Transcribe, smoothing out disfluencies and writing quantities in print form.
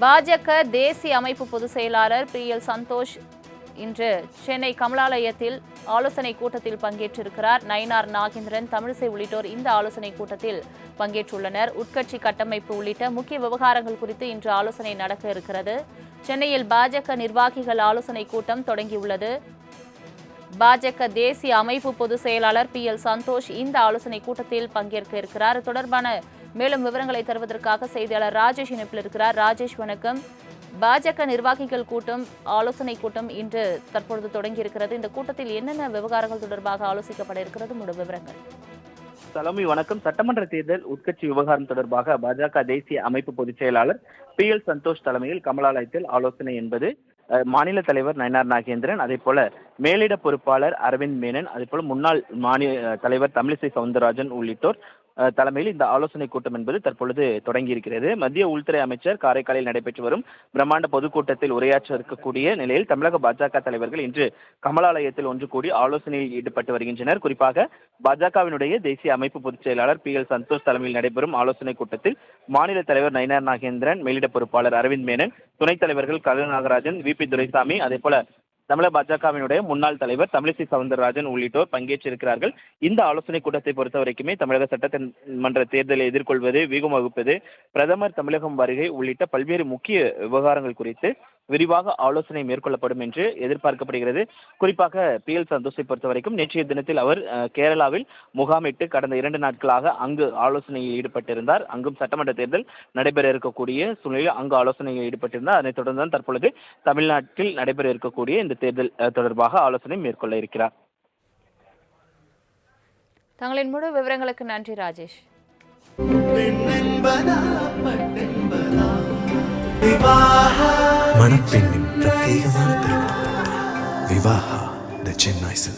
பாஜக தேசிய அமைப்பு பொதுச் செயலாளர் PL சந்தோஷ் இன்று சென்னை கமலாலயத்தில் ஆலோசனை கூட்டத்தில் பங்கேற்றிருக்கிறார். நயினார் நாகேந்திரன், தமிழிசை உள்ளிட்டோர் இந்த ஆலோசனை கூட்டத்தில் பங்கேற்றுள்ளனர். உட்கட்சி கட்டமைப்பு உள்ளிட்ட முக்கிய விவகாரங்கள் குறித்து இன்று ஆலோசனை நடக்க இருக்கிறது. சென்னையில் பாஜக நிர்வாகிகள் ஆலோசனை கூட்டம் தொடங்கியுள்ளது. பாஜக தேசிய அமைப்பு பொதுச் செயலாளர் PL சந்தோஷ் இந்த ஆலோசனை கூட்டத்தில் பங்கேற்க இருக்கிறார். தொடர்பான மேலும் விவரங்களை தருவதற்காக செய்தியாளர் ராஜேஷ் இணைப்பில் இருக்கிறார். ராஜேஷ், வணக்கம். பாஜக நிர்வாகிகள் கூட்டம், ஆலோசனை கூட்டம் இன்று தற்பொழுது தொடங்கி இருக்கிறது. இந்த கூட்டத்தில் என்னென்ன விவகாரங்கள் தொடர்பாக ஆலோசிக்கப்பட இருக்கிறது? முழு விவரங்கள். தலைமை வணக்கம். சட்டமன்ற தேர்தல் உட்கட்சி விவகாரம் தொடர்பாக பாஜக தேசிய அமைப்பு பொதுச் செயலாளர் PL சந்தோஷ் தலைமையில் கமலாலயத்தில் ஆலோசனை என்பது மாநில தலைவர் நயினார் நாகேந்திரன், அதே போல மேலிட பொறுப்பாளர் அரவிந்த் மேனன், அதே போல முன்னாள் மாநில தலைவர் தமிழிசை சவுந்தரராஜன் உள்ளிட்டோர் தலைமையில் இந்த ஆலோசனை கூட்டம் என்பது தற்பொழுது தொடங்கி இருக்கிறது. மத்திய உள்துறை அமைச்சர் காரைக்காலில் நடைபெற்று வரும் பிரம்மாண்ட பொதுக்கூட்டத்தில் உரையாற்ற இருக்கக்கூடிய நிலையில் தமிழக பாஜக தலைவர்கள் இன்று கமலாலயத்தில் ஒன்று கூடி ஆலோசனையில் ஈடுபட்டு வருகின்றனர். குறிப்பாக பாஜகவினுடைய தேசிய அமைப்பு பொதுச் செயலாளர் PL சந்தோஷ் தலைமையில் நடைபெறும் ஆலோசனை கூட்டத்தில் மாநில தலைவர் நயினார் நாகேந்திரன், மேலிட பொறுப்பாளர் அரவிந்த் மேனன், துணைத் தலைவர்கள் கருநாகராஜன், VP துரைசாமி, அதே போல தமிழக பாஜகவினுடைய முன்னாள் தலைவர் தமிழிசை சவுந்தரராஜன் உள்ளிட்டோர் பங்கேற்றிருக்கிறார்கள். இந்த ஆலோசனை கூட்டத்தை பொறுத்த வரைக்குமே தமிழக சட்டமன்ற தேர்தலை எதிர்கொள்வது, வீகம் வகுப்பது, பிரதமர் தமிழகம் வருகை உள்ளிட்ட பல்வேறு முக்கிய விவகாரங்கள் குறித்து விரிவாக ஆலோசனை மேற்கொள்ளப்படும் என்று எதிர்பார்க்கப்படுகிறது. குறிப்பாக PL சந்தோஷை பொறுத்த வரைக்கும் நேற்றைய தினத்தில் அவர் கேரளாவில் முகாமிட்டு கடந்த 2 நாட்களாக அங்கு ஆலோசனையில் ஈடுபட்டிருந்தார். அங்கும் சட்டமன்ற தேர்தல் நடைபெற இருக்கக்கூடிய சூழ்நிலையில் அங்கு ஆலோசனையில் ஈடுபட்டிருந்தார். அதனைத் தொடர்ந்து தான் தற்பொழுது தமிழ்நாட்டில் நடைபெற இருக்கக்கூடிய இந்த தேர்தல் தொடர்பாக ஆலோசனை மேற்கொள்ள இருக்கிறார். தங்களின் முழு விவரங்களுக்கு நன்றி ராஜேஷ். மணப்பெண்ணின் பிரத்யேகமான திருமணம் விவாஹா தி சென்னை